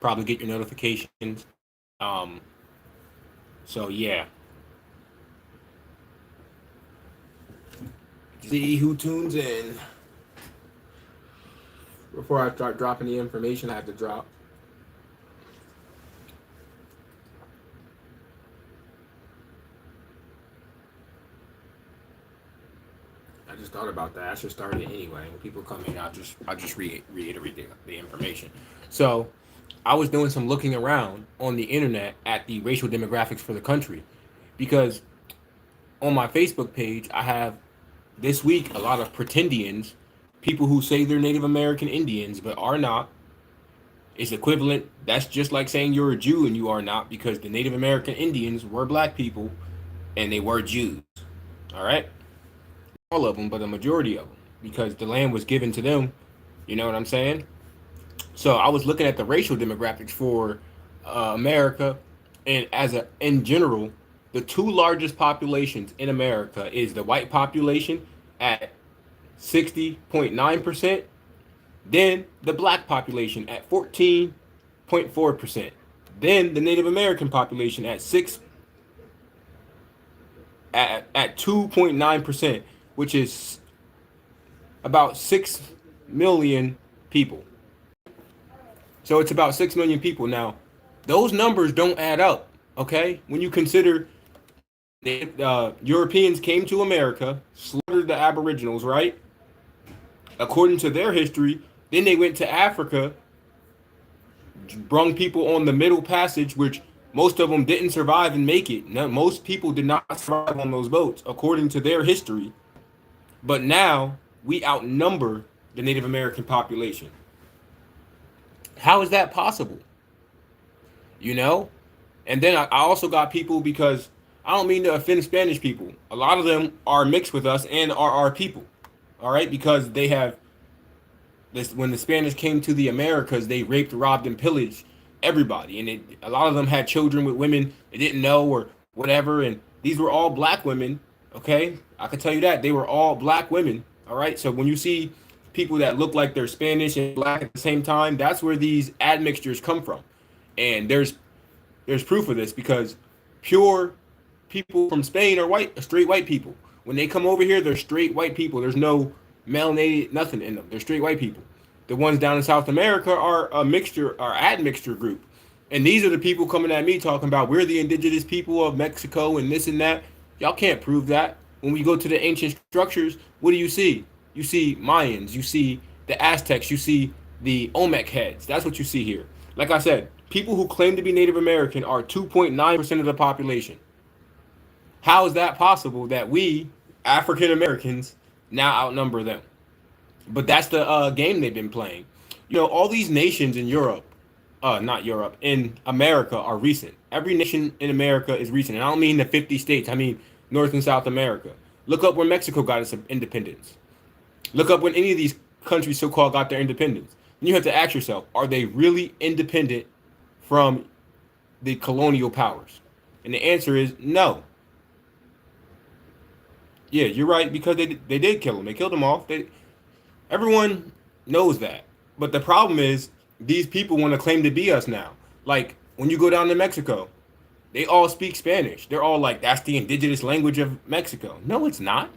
probably get your notifications. Um, so yeah, see who tunes in before I start dropping the information I have to drop. I just thought about that. I should start it anyway. When people come in, I'll just reiterate the information. So I was doing some looking around on the internet at the racial demographics for the country, because on my Facebook page I have this week a lot of pretendians, people who say they're Native American Indians but are not. It's equivalent. That's just like saying you're a Jew and you are not, because the Native American Indians were black people and they were Jews. All right, all of them, but a majority of them, because the land was given to them. You know what I'm saying? So I was looking at the racial demographics for America, and as a in general, the two largest populations in America is the white population at 60.9%, then the black population at 14.4%, then the Native American population at 2.9%, which is about 6 million people. So it's about 6 million people. Now, those numbers don't add up. Okay, when you consider Europeans came to America, slaughtered the Aboriginals, right? According to their history, then they went to Africa, brung people on the Middle Passage, which most of them didn't survive and make it. No, most people did not survive on those boats, according to their history. But now we outnumber the Native American population. How is that possible? You know? And then I also got people, because I don't mean to offend Spanish people. A lot of them are mixed with us and are our people. All right? Because they have this, when the Spanish came to the Americas, they raped, robbed, and pillaged everybody. And a lot of them had children with women they didn't know or whatever. And these were all black women. Okay? I can tell you that. They were all black women. All right? So when you see people that look like they're Spanish and black at the same time, that's where these admixtures come from. And there's proof of this, because pure people from Spain are white, straight white people. When they come over here, they're straight white people. There's no melanated nothing in them. They're straight white people. The ones down in South America are a mixture, are admixture group. And these are the people coming at me talking about we're the indigenous people of Mexico and this and that. Y'all can't prove that. When we go to the ancient structures, what do you see? You see Mayans, you see the Aztecs, you see the Olmec heads. That's what you see here. Like I said, people who claim to be Native American are 2.9% of the population. How is that possible that we, African Americans, now outnumber them? But that's the game they've been playing. You know, all these nations in Europe, not Europe, in America are recent. Every nation in America is recent. And I don't mean the 50 states, I mean North and South America. Look up where Mexico got its independence. Look up when any of these countries so-called got their independence. And you have to ask yourself, are they really independent from the colonial powers? And the answer is no. Yeah, you're right, because they did kill them. They killed them off. Everyone knows that. But the problem is these people want to claim to be us now. Like when you go down to Mexico, they all speak Spanish. They're all like, that's the indigenous language of Mexico. No, it's not.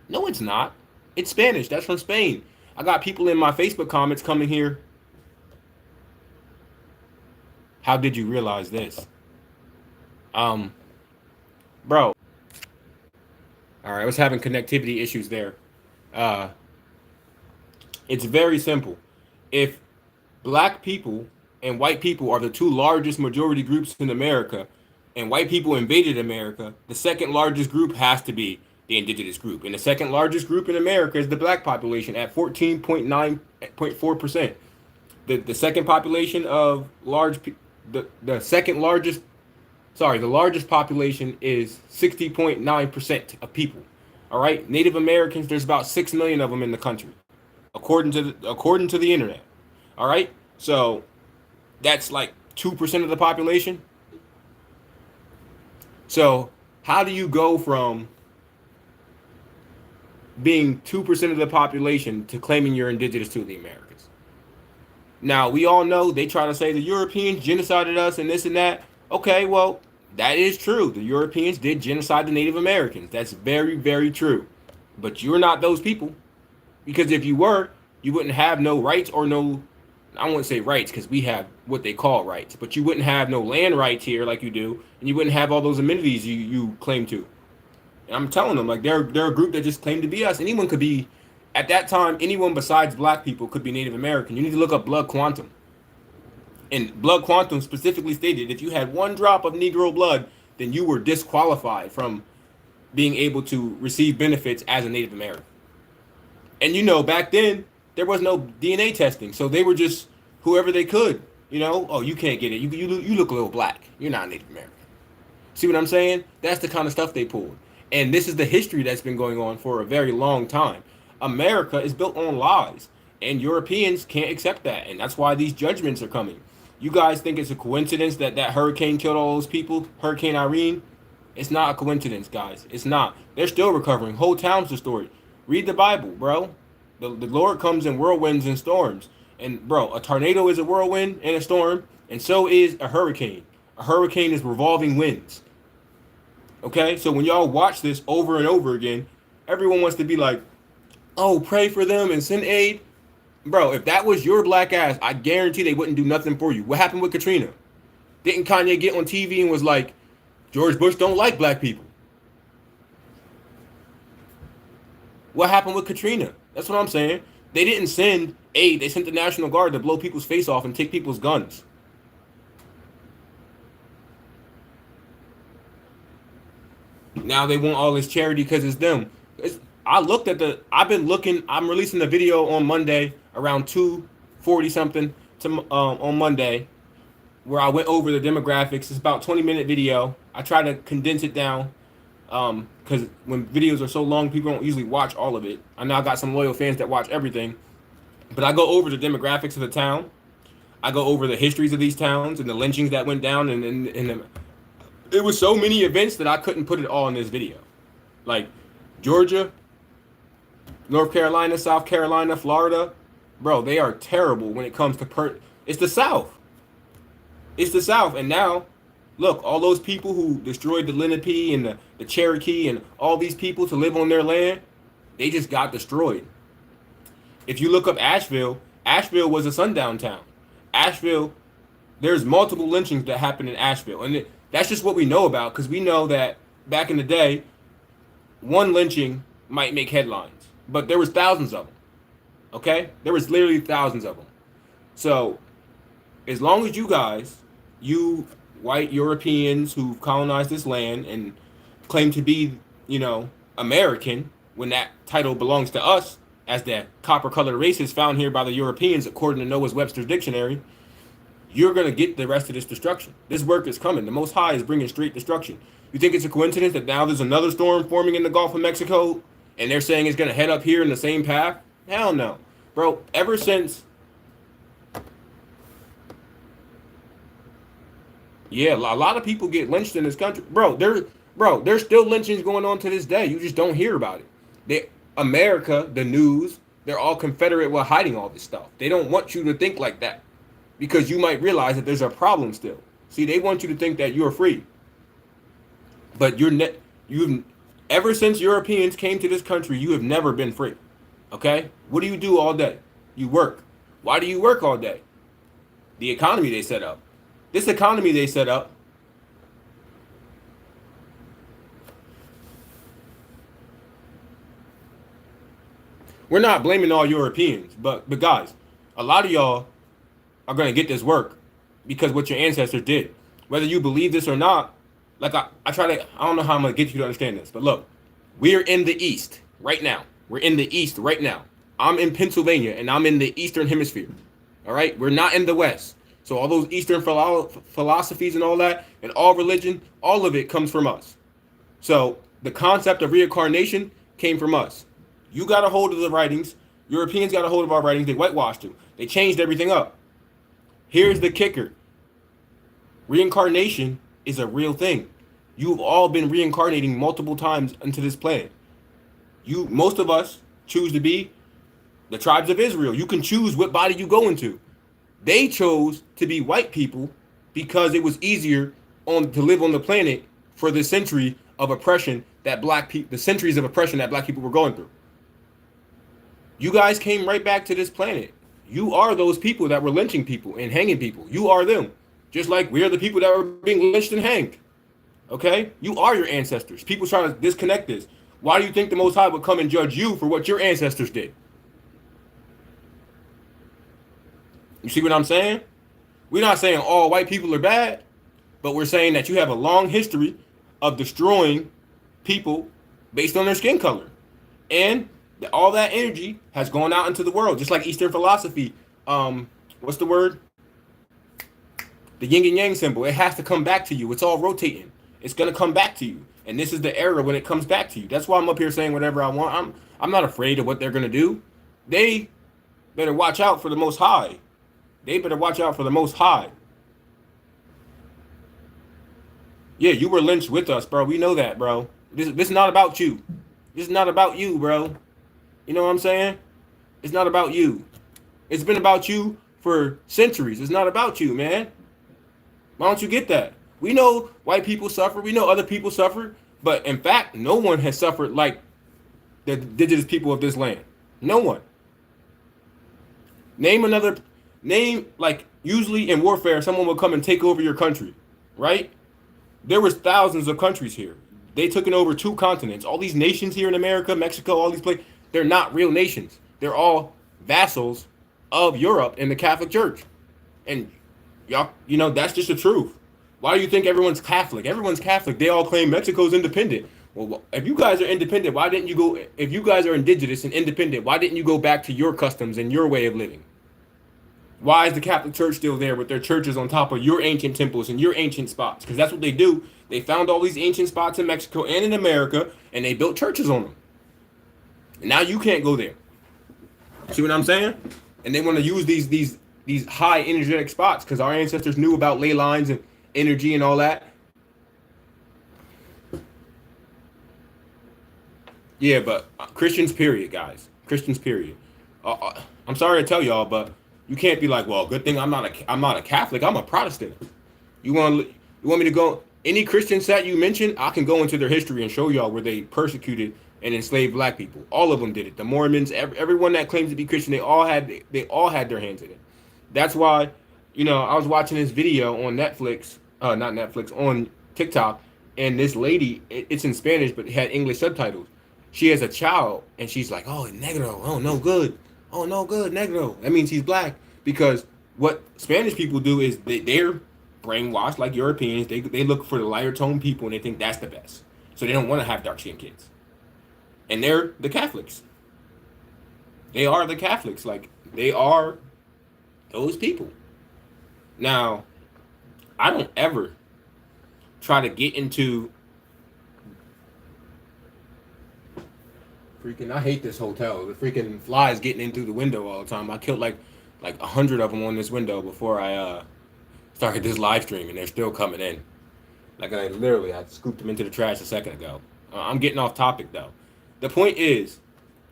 No, it's not. It's Spanish. That's from Spain. I got people in my Facebook comments coming here. How did you realize this? Um, Bro. All right, I was having connectivity issues there. Uh, it's very simple. If black people and white people are the two largest majority groups in America, and white people invaded America, the second largest group has to be the indigenous group. And the second largest group in America is the black population at 14.9.4%. The second population of the second largest, sorry, the largest population is 60.9% of people. All right, Native Americans, there's about 6 million of them in the country, according to the internet. All right, so that's like 2% of the population. So how do you go from being 2% of the population to claiming you're indigenous to the Americas? Now, we all know they try to say the Europeans genocided us and this and that. Okay, well, that is true. The Europeans did genocide the Native Americans. That's very, very true. But you're not those people. Because if you were, you wouldn't have no rights or no, I wouldn't say rights because we have what they call rights, but you wouldn't have no land rights here like you do, and you wouldn't have all those amenities you claim to. And I'm telling them, like, they're a group that just claimed to be us. Anyone could be, at that time, anyone besides black people could be Native American. You need to look up blood quantum. And blood quantum specifically stated if you had one drop of Negro blood, then you were disqualified from being able to receive benefits as a Native American. And you know, back then, there was no DNA testing. So they were just whoever they could. You know, oh, you can't get it. You look a little black. You're not Native American. See what I'm saying? That's the kind of stuff they pulled. And this is the history that's been going on for a very long time. America is built on lies. And Europeans can't accept that. And that's why these judgments are coming. You guys think it's a coincidence that that hurricane killed all those people? Hurricane Irene? It's not a coincidence, guys. It's not. They're still recovering. Whole town's the story. Read the Bible, bro. The Lord comes in whirlwinds and storms. And, bro, a tornado is a whirlwind and a storm, and so is a hurricane. A hurricane is revolving winds. Okay? So when y'all watch this over and over again, everyone wants to be like, oh, pray for them and send aid. Bro, if that was your black ass, I guarantee they wouldn't do nothing for you. What happened with Katrina? Didn't Kanye get on TV and was like, George Bush don't like black people? What happened with Katrina? That's what I'm saying. They didn't send aid. They sent the National Guard to blow people's face off and take people's guns. Now they want all this charity because it's them. I'm releasing the video on Monday around 2:40 something on Monday where I went over the demographics. It's about 20-minute video. I try to condense it down because when videos are so long, people don't usually watch all of it. I know I got some loyal fans that watch everything, but I go over the demographics of the town. I go over the histories of these towns and the lynchings that went down, and it was so many events that I couldn't put it all in this video. Like Georgia, North Carolina, South Carolina, Florida, bro, they are terrible when it comes to it's the South. It's the South. And now, look, all those people who destroyed the Lenape and the Cherokee and all these people to live on their land, they just got destroyed. If you look up Asheville, Asheville was a sundown town. Asheville, there's multiple lynchings that happened in Asheville. And that's just what we know about, because we know that back in the day, one lynching might make headlines, but there was thousands of them. Okay? There was literally thousands of them. So, as long as you guys, you white Europeans who've colonized this land and claim to be, American, when that title belongs to us, as the copper-colored races found here by the Europeans, according to Noah Webster's dictionary, you're going to get the rest of this destruction. This work is coming. The Most High is bringing straight destruction. You think it's a coincidence that now there's another storm forming in the Gulf of Mexico and they're saying it's going to head up here in the same path? Hell no. Bro, ever since... Yeah, a lot of people get lynched in this country. Bro, there's still lynchings going on to this day. You just don't hear about it. America, the news, they're all Confederate with hiding all this stuff. They don't want you to think like that because you might realize that there's a problem still. See, they want you to think that you're free. But you've ever since Europeans came to this country, you have never been free. Okay? What do you do all day? You work. Why do you work all day? The economy they set up. This economy they set up. We're not blaming all Europeans, but guys, a lot of y'all are going to get this work because what your ancestors did. Whether you believe this or not, like I don't know how I'm going to get you to understand this, but look, we're in the East right now. We're in the East right now. I'm in Pennsylvania and I'm in the Eastern Hemisphere. All right? We're not in the West. So all those Eastern philosophies and all that and all religion, all of it comes from us. So the concept of reincarnation came from us. You got a hold of the writings. Europeans got a hold of our writings. They whitewashed them. They changed everything up. Here's the kicker. Reincarnation is a real thing. You've all been reincarnating multiple times into this planet. Most of us choose to be the tribes of Israel. You can choose what body you go into. They chose to be white people because it was easier on to live on the planet for the century of oppression that the centuries of oppression that black people were going through. You guys came right back to this planet. You are those people that were lynching people and hanging people. You are them. Just like we are the people that were being lynched and hanged. Okay? You are your ancestors. People try to disconnect this. Why do you think the Most High would come and judge you for what your ancestors did? You see what I'm saying? We're not saying all white people are bad, but we're saying that you have a long history of destroying people based on their skin color. And all that energy has gone out into the world, just like Eastern philosophy. What's the word? The yin and yang symbol. It has to come back to you. It's all rotating. It's gonna come back to you. And this is the era when it comes back to you. That's why I'm up here saying whatever I want. I'm not afraid of what they're gonna do. They better watch out for the Most High. They better watch out for the Most High. Yeah, you were lynched with us, bro. We know that, bro. This is not about you. This is not about you, bro. You know what I'm saying? It's not about you. It's been about you for centuries. It's not about you, man. Why don't you get that? We know white people suffer. We know other people suffer. But in fact, no one has suffered like the indigenous people of this land. No one. Name, like, usually in warfare, someone will come and take over your country, right? There was thousands of countries here. They took over 2 continents. All these nations here in America, Mexico, all these places, they're not real nations. They're all vassals of Europe and the Catholic Church. And y'all, that's just the truth. Why do you think everyone's Catholic? Everyone's Catholic. They all claim Mexico's independent. Well, if you guys are independent, why didn't you go? If you guys are indigenous and independent, why didn't you go back to your customs and your way of living? Why is the Catholic Church still there with their churches on top of your ancient temples and your ancient spots? Because that's what they do. They found all these ancient spots in Mexico and in America, and they built churches on them. And now you can't go there. See what I'm saying? And they want to use these high energetic spots because our ancestors knew about ley lines and energy and all that. Yeah, but Christians, period, guys. Christians, period. I'm sorry to tell y'all, but you can't be like, well, good thing I'm not a Catholic. I'm a Protestant. You want me to go? Any Christian sect you mention, I can go into their history and show y'all where they persecuted and enslaved black people. All of them did it. The Mormons, everyone that claims to be Christian, they all had their hands in it. That's why, I was watching this video on Netflix, not Netflix, on TikTok, and this lady, it's in Spanish, but it had English subtitles. She has a child, and she's like, oh, negro, oh, no good. Oh, no good, negro. That means he's black. Because what Spanish people do is they're brainwashed like Europeans. They look for the lighter tone people, and they think that's the best. So they don't want to have dark-skinned kids. And they're the Catholics. They are the Catholics. Like, they are those people. Now, I don't ever try to get into I hate this hotel. The freaking flies getting in through the window all the time. I killed like 100 of them on this window before I started this live stream, and they're still coming in. Like, I scooped them into the trash a second ago. I'm getting off topic though. The point is,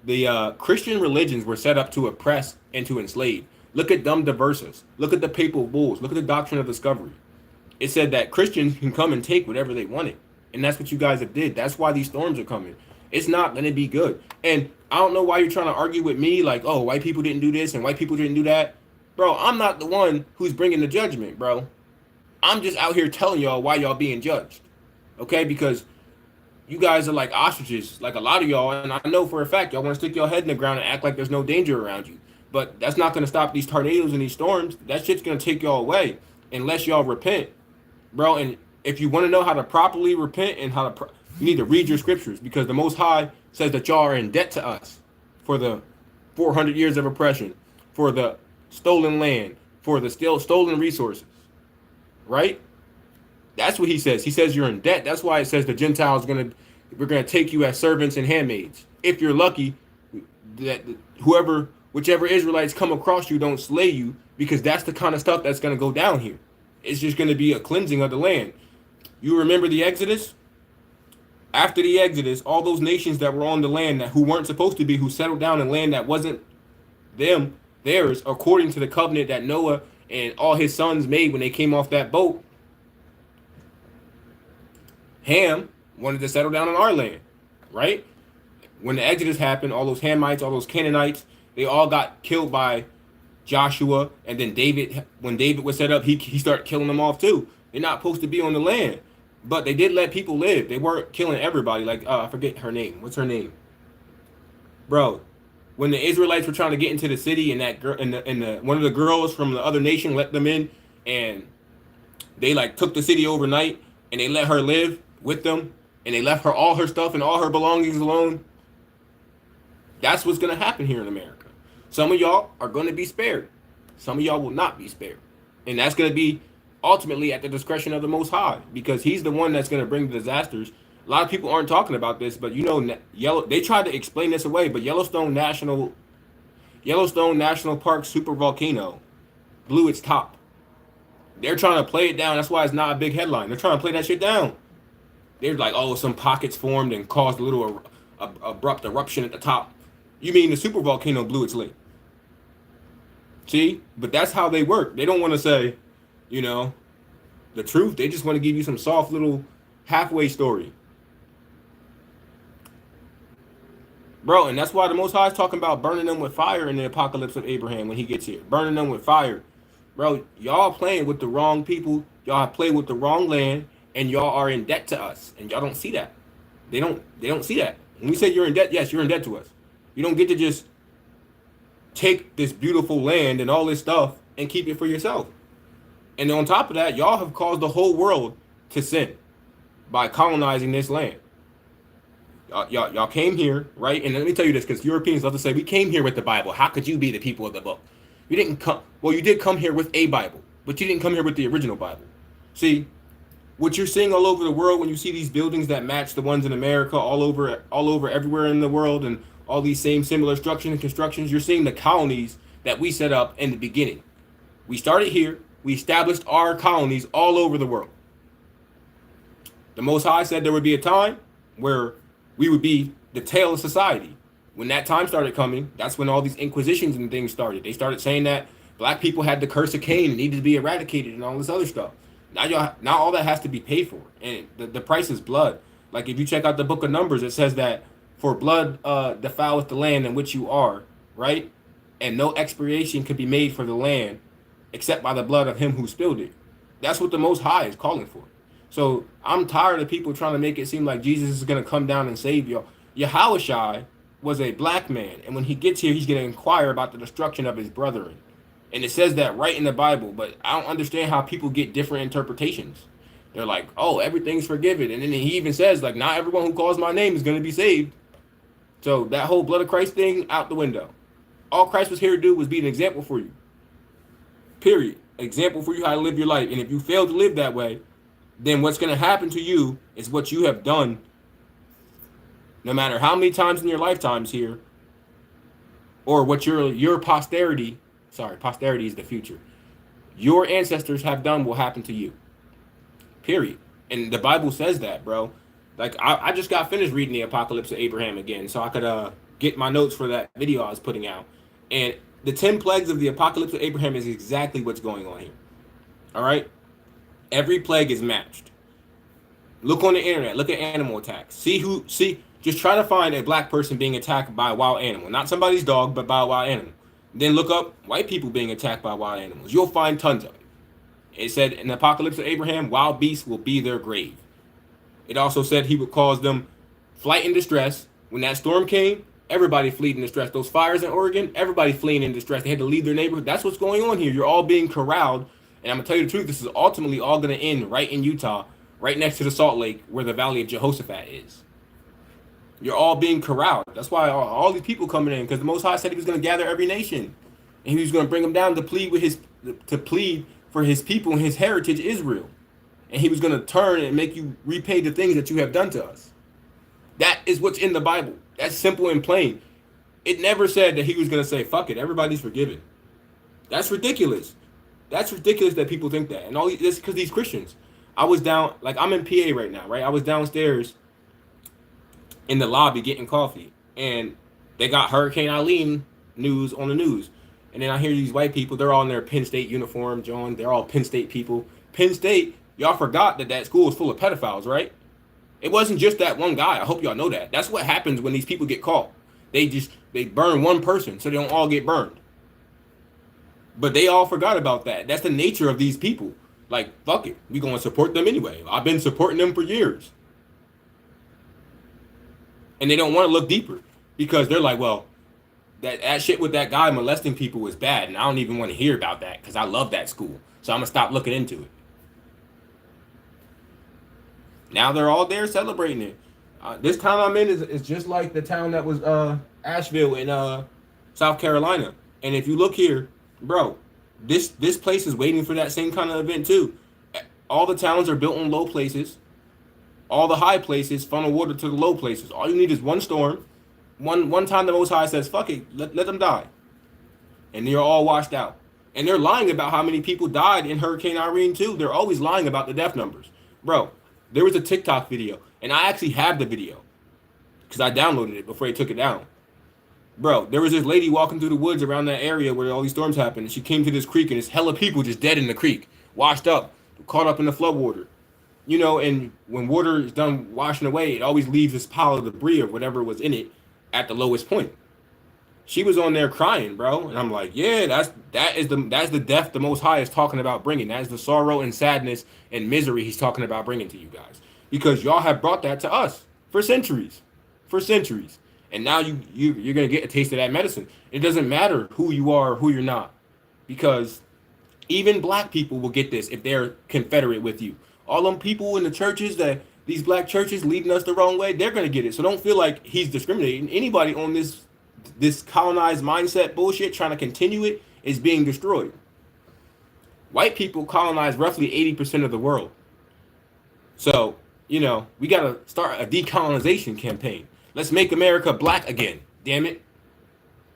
the Christian religions were set up to oppress and to enslave. Look at Dum Diversas. Look at the papal bulls. Look at the doctrine of discovery. It said that Christians can come and take whatever they wanted, and that's what you guys have did. That's why these storms are coming. It's not going to be good. And I don't know why you're trying to argue with me like, oh, white people didn't do this and white people didn't do that. Bro, I'm not the one who's bringing the judgment, bro. I'm just out here telling y'all why y'all being judged. Okay? Because you guys are like ostriches, like a lot of y'all. And I know for a fact y'all want to stick your head in the ground and act like there's no danger around you. But that's not going to stop these tornadoes and these storms. That shit's going to take y'all away unless y'all repent, bro. And if you want to know how to properly repent and how to... you need to read your scriptures, because the Most High says that y'all are in debt to us for the 400 years of oppression, for the stolen land, for the still stolen resources, right? That's what he says. He says you're in debt. That's why it says the Gentiles we're gonna take you as servants and handmaids. If you're lucky, that whichever Israelites come across you don't slay you, because that's the kind of stuff that's gonna go down here. It's just gonna be a cleansing of the land. You remember the Exodus? After the Exodus, all those nations that were on the land who weren't supposed to be, who settled down in land that wasn't theirs, according to the covenant that Noah and all his sons made when they came off that boat, Ham wanted to settle down on our land, right? When the Exodus happened, all those Hamites, all those Canaanites, they all got killed by Joshua. And then David, when David was set up, he started killing them off too. They're not supposed to be on the land, but they did let people live. They weren't killing everybody. Like, I forget her name. What's her name? Bro, when the Israelites were trying to get into the city, and that girl, and the one of the girls from the other nation let them in, and they like took the city overnight, and they let her live with them, and they left her all her stuff and all her belongings alone. That's what's gonna happen here in America. Some of y'all are gonna be spared. Some of y'all will not be spared, and that's gonna be ultimately at the discretion of the Most High, because He's the one that's gonna bring the disasters. A lot of people aren't talking about this, but you know, they tried to explain this away, but Yellowstone National Park super volcano blew its top. They're trying to play it down. That's why it's not a big headline. They're trying to play that shit down. They're like, oh, some pockets formed and caused a little abrupt eruption at the top. You mean the super volcano blew its lid? See? But that's how they work. They don't want to say, you know, the truth. They just want to give you some soft little halfway story. Bro, and that's why the Most High is talking about burning them with fire in the apocalypse of Abraham when he gets here. Burning them with fire. Bro, y'all playing with the wrong people. Y'all have played with the wrong land, and y'all are in debt to us. And y'all don't see that. They don't see that. When we say you're in debt, yes, you're in debt to us. You don't get to just take this beautiful land and all this stuff and keep it for yourself. And on top of that, y'all have caused the whole world to sin by colonizing this land. Y'all came here, right? And let me tell you this, because Europeans love to say, we came here with the Bible. How could you be the people of the book? You didn't come. Well, you did come here with a Bible, but you didn't come here with the original Bible. See, what you're seeing all over the world when you see these buildings that match the ones in America, all over everywhere in the world, and all these same similar structures and constructions, you're seeing the colonies that we set up in the beginning. We started here. We established our colonies all over the world. The Most High said there would be a time where we would be the tail of society. When that time started coming, that's when all these inquisitions and things started. They started saying that black people had the curse of Cain and needed to be eradicated and all this other stuff. Now all that has to be paid for, and the price is blood. Like if you check out the book of Numbers, it says that for blood defileth the land in which you are, right? And no expiation could be made for the land except by the blood of him who spilled it. That's what the Most High is calling for. So I'm tired of people trying to make it seem like Jesus is going to come down and save y'all. Yahushua was a black man, and when he gets here, he's going to inquire about the destruction of his brethren. And it says that right in the Bible, but I don't understand how people get different interpretations. They're like, oh, everything's forgiven. And then he even says, like, not everyone who calls my name is going to be saved. So that whole blood of Christ thing, out the window. All Christ was here to do was be an example for you. Period. Example for you how to live your life. And if you fail to live that way, then what's going to happen to you is what you have done, no matter how many times in your lifetimes here, or what your posterity, posterity is the future, your ancestors have done will happen to you. Period. And the Bible says that, bro. Like, I just got finished reading the Apocalypse of Abraham again, so I could get my notes for that video I was putting out. And the 10 plagues of the Apocalypse of Abraham is exactly what's going on here. All right? Every plague is matched. Look on the internet. Look at animal attacks. Just try to find a black person being attacked by a wild animal. Not somebody's dog, but by a wild animal. Then look up white people being attacked by wild animals. You'll find tons of it. It said in the Apocalypse of Abraham, wild beasts will be their grave. It also said he would cause them flight and distress. When that storm came, everybody fled in distress. Those fires in Oregon, everybody fleeing in distress. They had to leave their neighborhood. That's what's going on here. You're all being corralled. And I'm going to tell you the truth, this is ultimately all going to end right in Utah, right next to the Salt Lake, where the Valley of Jehoshaphat is. You're all being corralled. That's why all these people coming in, because the Most High said he was going to gather every nation. And he was going to bring them down to plead for his people and his heritage, Israel. And he was going to turn and make you repay the things that you have done to us. That is what's in the Bible. That's simple and plain. It never said that he was going to say, fuck it, everybody's forgiven. That's ridiculous. That's ridiculous that people think that. And all this because these Christians. I was down, like I'm in PA right now, right? I was downstairs in the lobby getting coffee. And they got Hurricane Eileen news on the news. And then I hear these white people, they're all in their Penn State uniform, John. They're all Penn State people. Penn State, y'all forgot that that school is full of pedophiles, right? It wasn't just that one guy. I hope y'all know that. That's what happens when these people get caught. They burn one person so they don't all get burned. But they all forgot about that. That's the nature of these people. Like, fuck it. We gonna support them anyway. I've been supporting them for years. And they don't want to look deeper because they're like, well, that shit with that guy molesting people was bad, and I don't even want to hear about that because I love that school. So I'm gonna stop looking into it. Now they're all there celebrating it. This town I'm in is just like the town that was Asheville in South Carolina. And if you look here, bro, this place is waiting for that same kind of event too. All the towns are built on low places. All the high places funnel water to the low places. All you need is one storm. One time the Most High says, fuck it, let them die. And they're all washed out. And they're lying about how many people died in Hurricane Irene too. They're always lying about the death numbers. Bro, there was a TikTok video, and I actually have the video because I downloaded it before they took it down. Bro, there was this lady walking through the woods around that area where all these storms happened, and she came to this creek, and there's hella people just dead in the creek, washed up, caught up in the flood water. You know, and when water is done washing away, it always leaves this pile of debris or whatever was in it at the lowest point. She was on there crying, bro, and I'm like, yeah, that's the death the Most High is talking about bringing. That is the sorrow and sadness and misery he's talking about bringing to you guys, because y'all have brought that to us for centuries, and now you're gonna get a taste of that medicine. It doesn't matter who you are or who you're not, because even black people will get this if they're confederate with you. All them people in the churches, that these black churches leading us the wrong way, they're gonna get it. So don't feel like he's discriminating. Anybody on this colonized mindset bullshit trying to continue it is being destroyed. White people colonize roughly 80% of the world. So, you know, we got to start a decolonization campaign. Let's make America black again, damn it.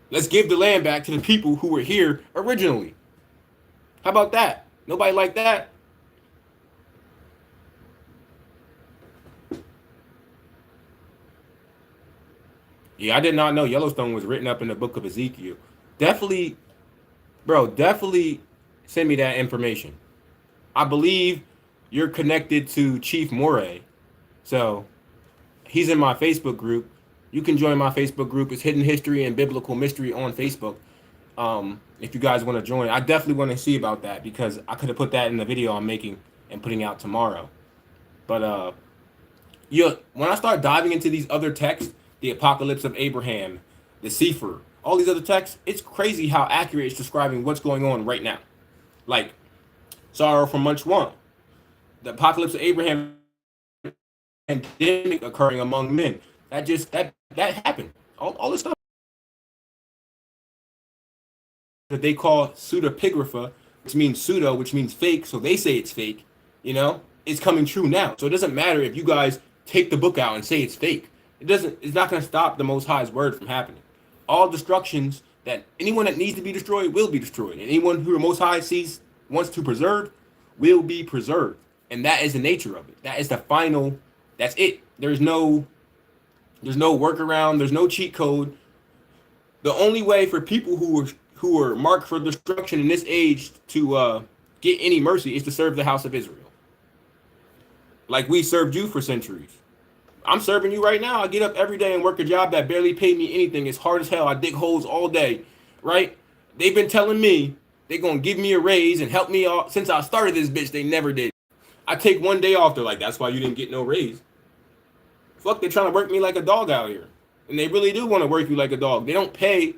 Let's give the land back to the people who were here originally. How about that? Nobody like that? Yeah, I did not know Yellowstone was written up in the book of Ezekiel. Definitely, bro, definitely send me that information. I believe you're connected to Chief Moray. So he's in my Facebook group. You can join my Facebook group. It's Hidden History and Biblical Mystery on Facebook. If you guys want to join, I definitely want to see about that, because I could have put that in the video I'm making and putting out tomorrow. But when I start diving into these other texts, the Apocalypse of Abraham, the Sefer, all these other texts, it's crazy how accurate it's describing what's going on right now. Like sorrow from Munch 1, the Apocalypse of Abraham, pandemic occurring among men. That happened. All this stuff that they call pseudepigrapha, which means pseudo, which means fake, so they say it's fake, you know, it's coming true now. So it doesn't matter if you guys take the book out and say it's fake. It's not going to stop the Most High's word from happening. All destructions, that anyone that needs to be destroyed will be destroyed. And anyone who the Most High wants to preserve will be preserved. And that is the nature of it. That is the final, that's it. There's no workaround, there's no cheat code. The only way for people who are marked for destruction in this age to get any mercy is to serve the house of Israel. Like we served you for centuries. I'm serving you right now. I get up every day and work a job that barely paid me anything. It's hard as hell. I dig holes all day, right? They've been telling me they're going to give me a raise and help me out. Since I started this bitch, they never did. I take one day off. They're like, that's why you didn't get no raise. Fuck, they're trying to work me like a dog out here. And they really do want to work you like a dog. They don't pay.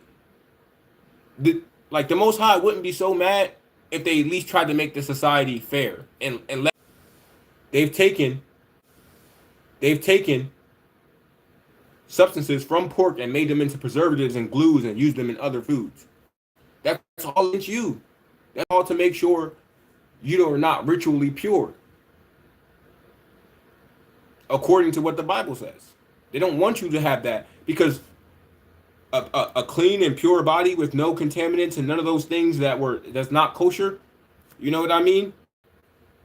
The Most High wouldn't be so mad if they at least tried to make the society fair. And they've taken substances from pork and made them into preservatives and glues and used them in other foods. That's all it's you. That's all to make sure you are not ritually pure, according to what the Bible says. They don't want you to have that, because a clean and pure body with no contaminants and none of those things that's not kosher, you know what I mean?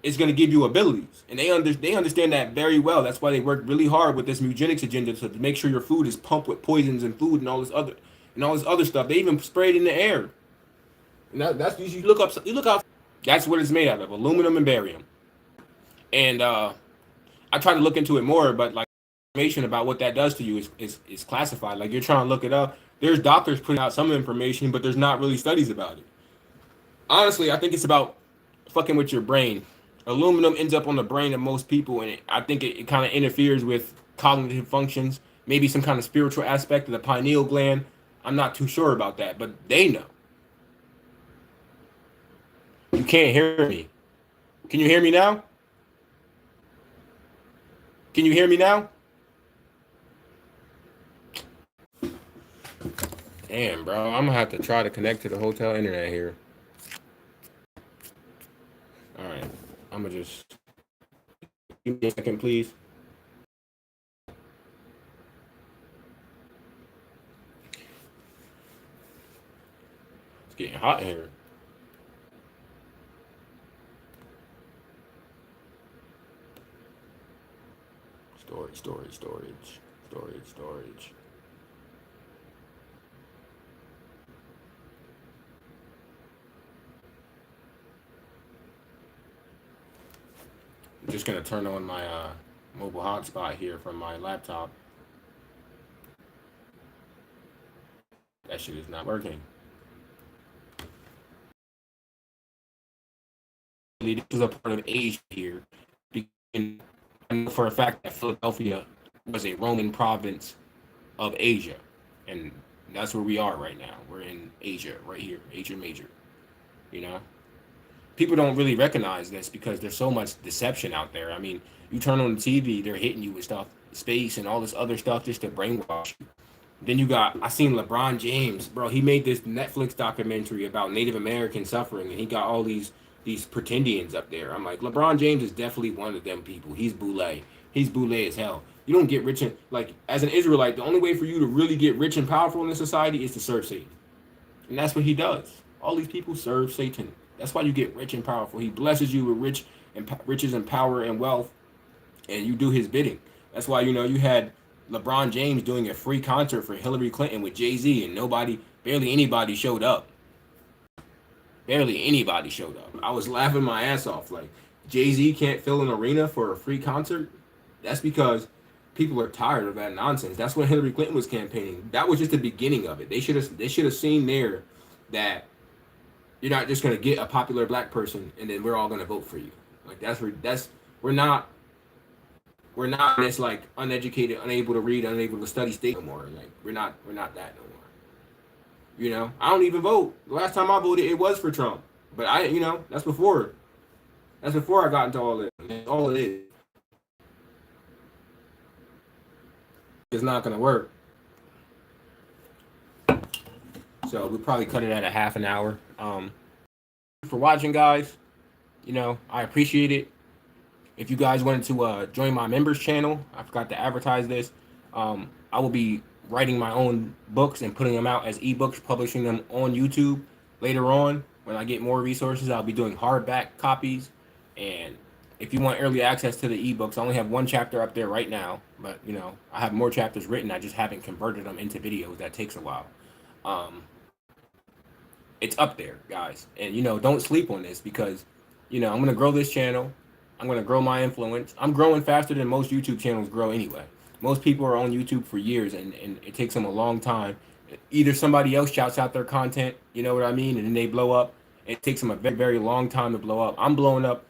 It's going to give you abilities, and they understand that very well. That's why they work really hard with this eugenics agenda to make sure your food is pumped with poisons and food and all this other stuff. They even spray it in the air. And that's you look up. You look out. That's what it's made out of: aluminum and barium. And I try to look into it more, but like information about what that does to you is classified. Like you're trying to look it up. There's doctors putting out some information, but there's not really studies about it. Honestly, I think it's about fucking with your brain. Aluminum ends up on the brain of most people, and I think it kind of interferes with cognitive functions, maybe some kind of spiritual aspect of the pineal gland. I'm not too sure about that, but they know. You can't hear me. Can you hear me now? Can you hear me now? Damn, bro. I'm gonna have to try to connect to the hotel internet here. All right. I'm gonna just give me a second, please. It's getting hot in here. Storage. I'm just gonna turn on my mobile hotspot here from my laptop. That shit is not working. This is a part of Asia here. And I know for a fact that Philadelphia was a Roman province of Asia, and that's where we are right now. We're in Asia, right here, Asia Major. You know, people don't really recognize this because there's so much deception out there. I mean, you turn on the TV, they're hitting you with stuff, space and all this other stuff just to brainwash you. Then you got, I seen LeBron James, bro. He made this Netflix documentary about Native American suffering, and he got all these pretendians up there. I'm like, LeBron James is definitely one of them people. He's boule. He's boule as hell. You don't get rich and like as an Israelite, the only way for you to really get rich and powerful in this society is to serve Satan, and that's what he does. All these people serve Satan. That's why you get rich and powerful. He blesses you with riches and power and wealth, and you do his bidding. That's why you had LeBron James doing a free concert for Hillary Clinton with Jay-Z, and barely anybody showed up. Barely anybody showed up. I was laughing my ass off. Like Jay-Z can't fill an arena for a free concert. That's because people are tired of that nonsense. That's when Hillary Clinton was campaigning. That was just the beginning of it. They should have seen there that you're not just gonna get a popular black person and then we're all gonna vote for you. Like we're not in this like uneducated, unable to read, unable to study state no more. Like we're not that no more. I don't even vote. The last time I voted, it was for Trump. But that's before. That's before I got into all this. That's all it is. It's not gonna work. So we'll probably cut it at a half an hour. For watching, guys. I appreciate it. If you guys wanted to join my members channel, I forgot to advertise this. I will be writing my own books and putting them out as ebooks, publishing them on YouTube later on. When I get more resources, I'll be doing hardback copies. And if you want early access to the ebooks, I only have one chapter up there right now. But I have more chapters written. I just haven't converted them into videos. That takes a while. It's up there, guys. And don't sleep on this because I'm gonna grow this channel. I'm gonna grow my influence. I'm growing faster than most YouTube channels grow anyway. Most people are on YouTube for years, and it takes them a long time. Either somebody else shouts out their content, you know what I mean, and then they blow up. It takes them a very, very long time to blow up. I'm blowing up